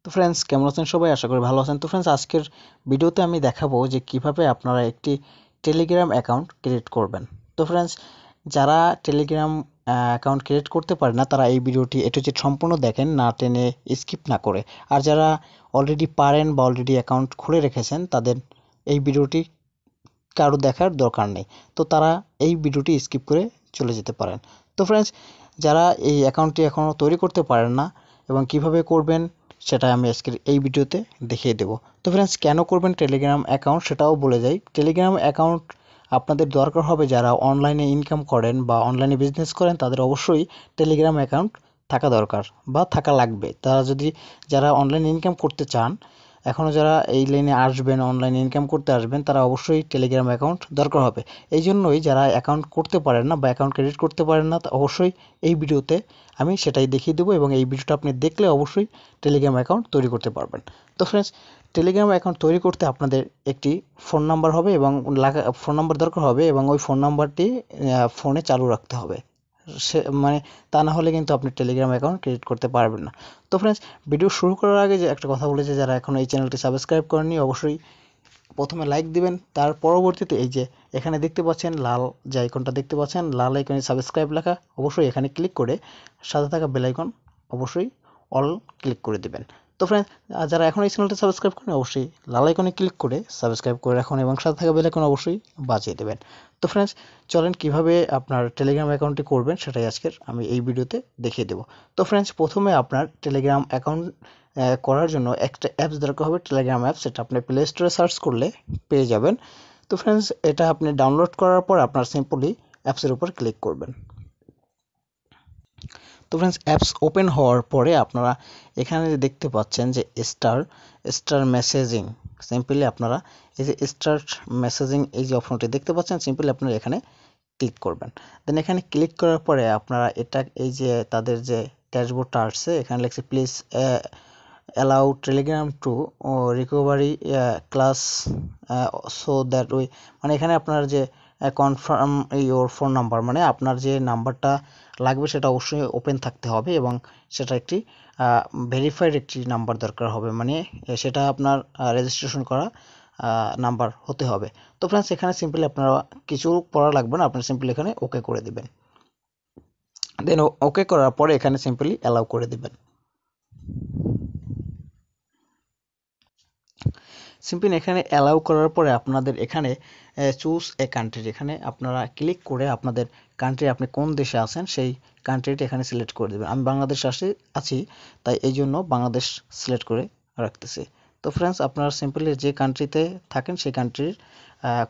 তো ফ্রেন্ডস, কেমন আছেন সবাই? আশা করি ভালো আছেন। তো ফ্রেন্ডস, আজকের ভিডিওতে আমি দেখাবো যে কিভাবে আপনারা একটি টেলিগ্রাম অ্যাকাউন্ট ক্রিয়েট করবেন। তো ফ্রেন্ডস, যারা টেলিগ্রাম অ্যাকাউন্ট ক্রিয়েট করতে পারে না তারা এই ভিডিওটি এ টু জেড সম্পূর্ণ দেখেন, না টেনে স্কিপ না করে। আর যারা অলরেডি পারেন বা অলরেডি অ্যাকাউন্ট খুলে রেখেছেন তাদের এই ভিডিওটি কারো দেখার দরকার নেই। তো তারা এই ভিডিওটি স্কিপ করে চলে যেতে পারেন। তো ফ্রেন্ডস, যারা এই অ্যাকাউন্টটি এখনও তৈরি করতে পারেন না এবং কিভাবে করবেন সেটা আমি আজকের এই ভিডিওতে দেখিয়ে দেবো। তো ফ্রেন্ডস, কেন করবেন টেলিগ্রাম অ্যাকাউন্ট সেটাও বলে যাই। টেলিগ্রাম অ্যাকাউন্ট আপনাদের দরকার হবে যারা অনলাইনে ইনকাম করেন বা অনলাইনে বিজনেস করেন, তাদের অবশ্যই টেলিগ্রাম অ্যাকাউন্ট থাকা দরকার বা থাকা লাগবে। তারা যদি যারা অনলাইন ইনকাম করতে চান, এখনও যারা এই লাইনে আসবেন, অনলাইন ইনকাম করতে আসবেন, তারা অবশ্যই টেলিগ্রাম অ্যাকাউন্ট দরকার হবে। এই জন্যই যারা অ্যাকাউন্ট করতে পারেন না বা অ্যাকাউন্ট ক্রেডিট করতে পারেন না, অবশ্যই এই ভিডিওতে আমি সেটাই দেখিয়ে দেবো এবং এই ভিডিওটা আপনি দেখলে অবশ্যই টেলিগ্রাম অ্যাকাউন্ট তৈরি করতে পারবেন। তো ফ্রেন্ডস, টেলিগ্রাম অ্যাকাউন্ট তৈরি করতে আপনাদের একটি ফোন নাম্বার হবে এবং ফোন নাম্বার দরকার হবে এবং ওই ফোন নাম্বারটি ফোনে চালু রাখতে হবে। সে মানে তা না হলে কিন্তু আপনি টেলিগ্রাম অ্যাকাউন্ট ক্রিয়েট করতে পারবেন না। তো ফ্রেন্ডস, ভিডিও শুরু করার আগে যে একটা কথা বলেছে, যারা এখন এই চ্যানেলটি সাবস্ক্রাইব করেননি অবশ্যই প্রথমে লাইক দিবেন। তার পরবর্তীতে এই যে এখানে দেখতে পাচ্ছেন লাল যে আইকনটা দেখতে পাচ্ছেন, লাল আইকনে সাবস্ক্রাইব লেখা, অবশ্যই এখানে ক্লিক করে সাথে থাকা বেল আইকন অবশ্যই অল ক্লিক করে দিবেন। তো ফ্রেন্ডস, যারা এখন এই চ্যানেলটি সাবস্ক্রাইব করেন অবশ্যই লাল আইকনে ক্লিক করে সাবস্ক্রাইব করে রাখুন এবং সাথে থাকা বেল আইকন অবশ্যই বাজিয়ে দেবেন। তো ফ্রেন্ডস, চলেন কিভাবে আপনার টেলিগ্রাম অ্যাকাউন্টটি করবেন সেটাই আজকের আমি এই ভিডিওতে দেখিয়ে দেবো। তো ফ্রেন্ডস, প্রথমে আপনার টেলিগ্রাম অ্যাকাউন্ট করার জন্য একটা অ্যাপস দরকার হবে, টেলিগ্রাম অ্যাপস। সেটা আপনি প্লে স্টোরে সার্চ করলে পেয়ে যাবেন। তো ফ্রেন্ডস, এটা আপনি ডাউনলোড করার পর আপনার সিম্পলি অ্যাপসের উপর ক্লিক করবেন। তো ফ্রেন্ডস, অ্যাপস ওপেন হওয়ার পরে আপনারা এখানে দেখতে পাচ্ছেন যে স্টার মেসেজিং, সিম্পলি আপনারা এই যে স্টার্ট মেসেজিং এই যে অপশনটি দেখতে পাচ্ছেন, সিম্পলি আপনারা এখানে ক্লিক করবেন। দেন এখানে ক্লিক করার পরে আপনারা এটা এই যে তাদের যে ড্যাশবোর্ডটা আসছে, এখানে লিখছে please allow telegram to recovery class so that we, মানে এখানে আপনার যে কনফার্ম ইওর ফোন নাম্বার, মানে আপনার যে নাম্বারটা লাগবে সেটা অবশ্যই ওপেন থাকতে হবে এবং সেটা একটি ভেরিফাইড একটি নাম্বার দরকার হবে, মানে সেটা আপনার রেজিস্ট্রেশন করা নাম্বার হতে হবে। তো ফ্রেন্ডস, এখানে সিম্পলি আপনারা কিছু পড়া লাগবে না, আপনারা সিম্পলি এখানে ওকে করে দিবেন। দেন ওকে করার পরে এখানে সিম্পলি অ্যালাউ করে দিবেন। সিম্পলি এখানে অ্যালাউ করার পরে আপনাদের এখানে চুজ এ কান্ট্রি, এখানে আপনারা ক্লিক করে আপনাদের কান্ট্রি, আপনি কোন দেশে আছেন সেই কান্ট্রিটি এখানে সিলেক্ট করে দেবেন। আমি বাংলাদেশ আছি, তাই এই জন্য বাংলাদেশ সিলেক্ট করে রাখতেছি। তো ফ্রেন্ডস, আপনারা সিম্পলি যে কান্ট্রিতে থাকেন সেই কান্ট্রির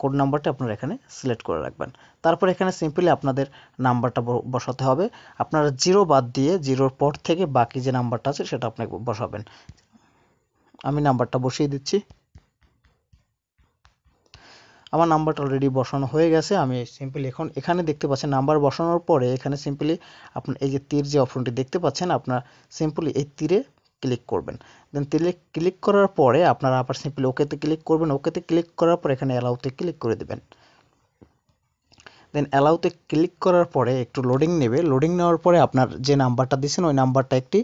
কোড নাম্বারটা আপনারা এখানে সিলেক্ট করে রাখবেন। তারপর এখানে সিম্পলি আপনাদের নাম্বারটা বসাতে হবে। আপনারা জিরো বাদ দিয়ে জিরোর পর থেকে বাকি যে নাম্বারটা আছে সেটা আপনি বসাবেন। আমি নাম্বারটা বসিয়ে দিচ্ছি। আমার নাম্বারটা অলরেডি বসানো হয়ে গেছে। আমি সিম্পলি এখন এখানে দেখতে পাচ্ছেন নাম্বার বসানোর পরে এখানে সিম্পলি আপনার এই যে তীর যে অপশনটি দেখতে পাচ্ছেন, আপনার সিম্পলি এই তীরে ক্লিক করবেন। দেন তীরে ক্লিক করার পরে আপনারা আবার সিম্পলি ওকেতে ক্লিক করবেন। ওকেতে ক্লিক করার পর এখানে অ্যালাউতে ক্লিক করে দেবেন। দেন অ্যালাউতে ক্লিক করার পরে একটু লোডিং নেবে। লোডিং নেওয়ার পরে আপনার যে নাম্বারটা দিয়েছেন ওই নাম্বারটা একটি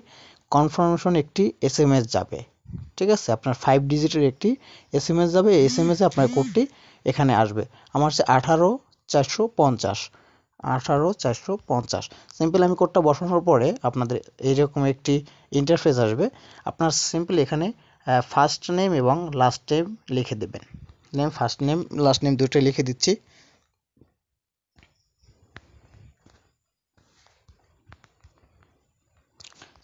কনফার্মেশন একটি এসএমএস যাবে। ঠিক আছে, আপনার 5 ডিজিটের একটি এসএমএস যাবে। এই এসএমএসে আপনার কোডটি এখানে আসবে। আমার হচ্ছে 18450, 18450। সিম্পল আমি কোডটা বসানোর পরে আপনাদের এইরকম একটি ইন্টারফেস আসবে। আপনার সিম্পলি এখানে ফার্স্ট নেম এবং লাস্ট নেম লিখে দেবেন। ফার্স্ট নেম লাস্ট নেম দুটোই লিখে দিচ্ছি।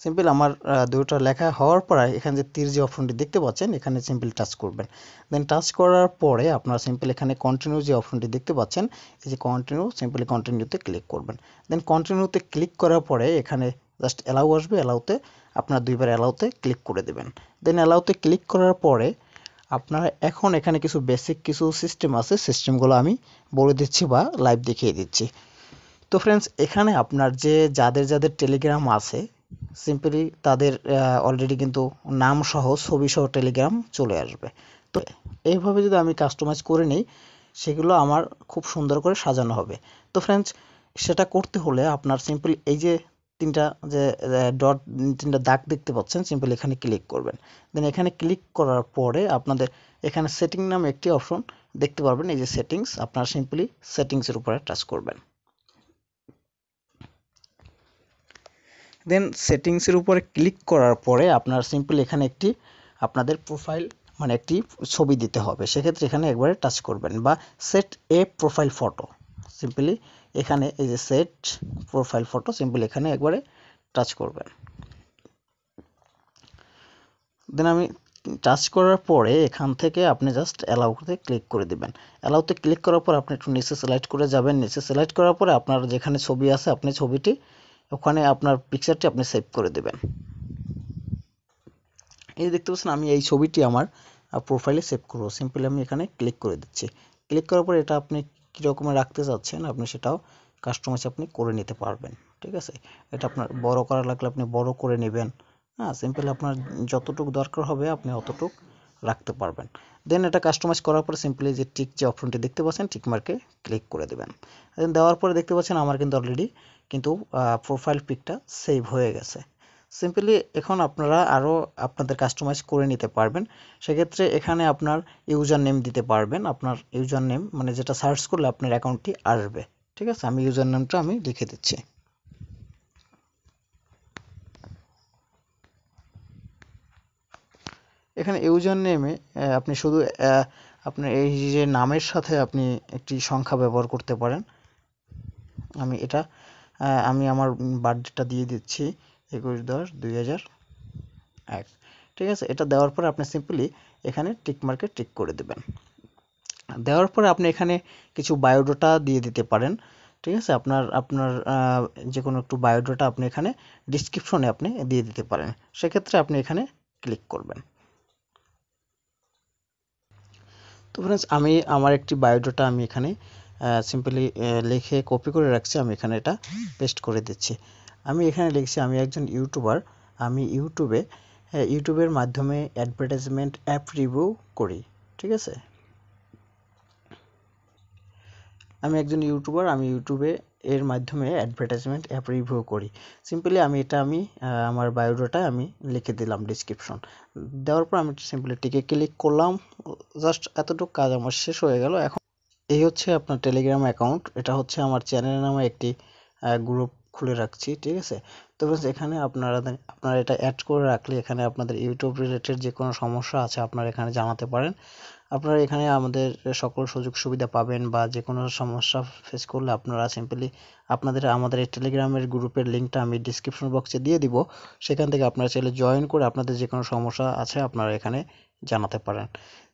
সিম্পল আমার দুটো লেখা হওয়ার পর এখানে যে তীর যে অপশনটি দেখতে পাচ্ছেন এখানে সিম্পল টাচ করবেন। দেন টাচ করার পরে আপনারা সিম্পল এখানে কন্টিনিউ যে অপশনটি দেখতে পাচ্ছেন, এই যে কন্টিনিউ, সিম্পলি কন্টিনিউতে ক্লিক করবেন। দেন কন্টিনিউতে ক্লিক করার পরে এখানে জাস্ট অ্যালাউ আসবে। অ্যালাউতে আপনারা দুইবার অ্যালাউতে ক্লিক করে দেবেন। দেন অ্যালাউতে ক্লিক করার পরে আপনারা এখন এখানে কিছু বেসিক কিছু সিস্টেম আছে, সিস্টেমগুলো আমি বলে দিচ্ছি বা লাইভ দেখিয়ে দিচ্ছি। তো ফ্রেন্ডস, এখানে আপনার যে যাদের টেলিগ্রাম আছে সিম্পলি তাদের অলরেডি কিন্তু নাম সহ ছবি সহ টেলিগ্রাম চলে আসবে। তো এইভাবে যদি আমি কাস্টমাইজ করে নিই সেগুলো আমার খুব সুন্দর করে সাজানো হবে। তো ফ্রেন্ডস, সেটা করতে হলে আপনার সিম্পলি এই যে তিনটা যে ডট তিনটা দাগ দেখতে পাচ্ছেন, সিম্পলি এখানে ক্লিক করবেন। দেন এখানে ক্লিক করার পরে আপনাদের এখানে সেটিং নামে একটি অপশন দেখতে পারবেন, এই যে সেটিংস, আপনারা সিম্পলি সেটিংসের উপরে টাচ করবেন। দেন সেটিংসের উপরে ক্লিক করার পরে আপনার সিম্পলি এখানে একটি আপনাদের প্রোফাইল মানে একটি ছবি দিতে হবে, সেক্ষেত্রে এখানে একবারে টাচ করবেন, বা সেট এ প্রোফাইল ফটো, সিম্পলি এখানে এই যে সেট প্রোফাইল ফটো, সিম্পলি এখানে একবারে টাচ করবেন। দেন আমি টাচ করার পরে এখান থেকে আপনি জাস্ট অ্যালাউতে ক্লিক করে দিবেন। অ্যালাউতে ক্লিক করার পর আপনি একটু নিচে সিলেক্ট করে যাবেন। নিচে সিলেক্ট করার পরে আপনার যেখানে ছবি আছে আপনি ছবিটি ওখানে আপনার পিকচারটি আপনি সেভ করে দেবেন। এই দেখতে পাচ্ছেন আমি এই ছবিটি আমার প্রোফাইলে সেভ করব, সিম্পলি আমি এখানে ক্লিক করে দিচ্ছি। ক্লিক করার পর এটা আপনি কী রকমের রাখতে চাচ্ছেন আপনি সেটাও কাস্টমাইজ আপনি করে নিতে পারবেন, ঠিক আছে। এটা আপনার বড় করা লাগলে আপনি বড় করে নেবেন, হ্যাঁ, সিম্পলি আপনার যতটুকু দরকার হবে আপনি অতটুকু রাখতে পারবেন। দেন এটা কাস্টমাইজ করার পরে সিম্পলি যে টিক যে অপশনটি দেখতে পাচ্ছেন টিক মার্কে ক্লিক করে দেবেন। দেন দেওয়ার পরে দেখতে পাচ্ছেন আমার কিন্তু অলরেডি কিন্তু প্রোফাইল পিকটা সেভ হয়ে গেছে। সিম্পলি এখন আপনারা আরও আপনাদের কাস্টমাইজ করে নিতে পারবেন। সেক্ষেত্রে এখানে আপনার ইউজার নেম দিতে পারবেন, আপনার ইউজার নেম মানে যেটা সার্চ করলে আপনার অ্যাকাউন্টটি আসবে, ঠিক আছে। আমি ইউজার নেমটা আমি লিখে দিচ্ছি। এখানে ইউজার নেমে আপনি শুধু আপনার এই যে নামের সাথে আপনি একটি সংখ্যা ব্যবহার করতে পারেন। আমি আমার বার্থডেটা দিয়ে দিচ্ছি 21/10/2001, ঠিক আছে। এটা দেওয়ার পরে আপনি সিম্পলি এখানে টিক মার্কে টিক করে দেবেন। দেওয়ার পরে আপনি এখানে কিছু বায়োডাটা দিয়ে দিতে পারেন, ঠিক আছে। আপনার আপনার যে কোনো একটু বায়োডাটা আপনি এখানে ডিসক্রিপশনে আপনি দিয়ে দিতে পারেন, সেক্ষেত্রে আপনি এখানে ক্লিক করবেন। তো ফ্রেন্ডস আমি আমার একটি বায়োডাটা আমি এখানে সিম্পলি লিখে কপি করে রাখছি, আমি এখানে এটা পেস্ট করে দিচ্ছি। আমি এখানে লিখছি আমি একজন ইউটিউবার, আমি ইউটিউবের মাধ্যমে অ্যাডভার্টাইজমেন্ট অ্যাপ রিভিউ করি, ঠিক আছে। আমি একজন ইউটিউবার, আমি ইউটিউবে এর মাধ্যমে অ্যাডভার্টাইজমেন্ট অ্যাপ রিভিউ করি, সিম্পলি আমি আমার বায়োডাটা আমি লিখে দিলাম ডিসক্রিপশন। দেওয়ার পর আমি সিম্পলি টিকে ক্লিক করলাম, জাস্ট এতটুকু কাজ আমার শেষ হয়ে গেল। এখন এই হচ্ছে আপনার টেলিগ্রাম অ্যাকাউন্ট, এটা হচ্ছে আমার চ্যানেলের নামে একটি গ্রুপ খুলে রাখছি, ঠিক আছে। তো এখানে আপনারা এটা অ্যাড করে রাখলে এখানে আপনাদের ইউটিউব রিলেটেড যে কোনো সমস্যা আছে আপনারা এখানে জানাতে পারেন। আপনারা এখানে আমাদের সকল সুযোগ সুবিধা পাবেন, বা যে কোনো সমস্যা ফেস করলে আপনারা সিম্পলি আমাদের এই টেলিগ্রামের গ্রুপের লিঙ্কটা আমি ডিসক্রিপশন বক্সে দিয়ে দিব, সেখান থেকে আপনারা চাইলে জয়েন করে আপনাদের যে কোনো সমস্যা আছে আপনারা এখানে জানাতে পারেন।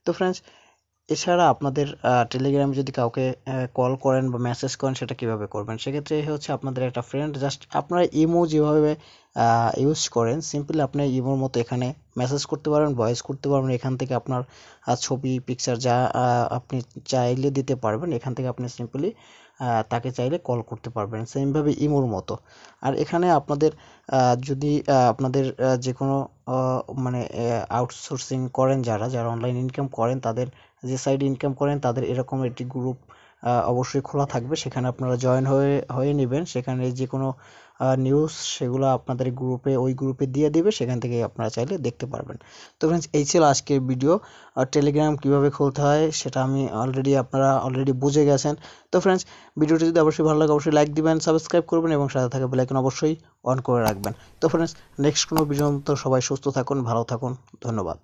তো ফ্রেন্ডস, এছাড়া আপনাদের টেলিগ্রামে যদি কাউকে কল করেন বা মেসেজ করেন সেটা কিভাবে করবেন, সেক্ষেত্রে হচ্ছে আপনাদের একটা ফ্রেন্ড, জাস্ট আপনারা ইমো যেভাবে ইউজ করেন সিম্পলি আপনি ইমোর মতো এখানে মেসেজ করতে পারবেন, ভয়েস করতে পারবেন, এখান থেকে আপনার ছবি পিকচার যা আপনি চাইলে দিতে পারবেন, এখান থেকে আপনি সিম্পলি তাকে চাইলে কল করতে পারবেন সেমভাবে ইমোর মতো। আর এখানে আপনাদের যদি আপনাদের যে কোনো মানে আউটসোর্সিং করেন, যারা অনলাইন ইনকাম করেন, তাদের যে সাইড ইনকাম করেন তাদের এরকম একটি গ্রুপ অবশ্যই খোলা থাকবে, সেখানে আপনারা জয়েন হয়ে নেবেন। সেখানে যে কোনো নিউজ সেগুলো আপনাদের ওই গ্রুপে দিয়ে দিবে, সেখান থেকে আপনারা চাইলে দেখতে পারবেন। তো ফ্রেন্ডস, এই ছিল আজকের ভিডিও। টেলিগ্রাম কিভাবে খুলতে হয় সেটা আপনারা অলরেডি বুঝে গেছেন। তো ফ্রেন্ডস, ভিডিওটি যদি অবশ্যই ভালো লাগে অবশ্যই লাইক দিবেন, সাবস্ক্রাইব করবেন এবং সাথে থাকা বেল আইকন অবশ্যই অন করে রাখবেন। তো ফ্রেন্ডস, নেক্সট কোনো ভিডিও পর্যন্ত সবাই সুস্থ থাকুন, ভালো থাকুন, ধন্যবাদ।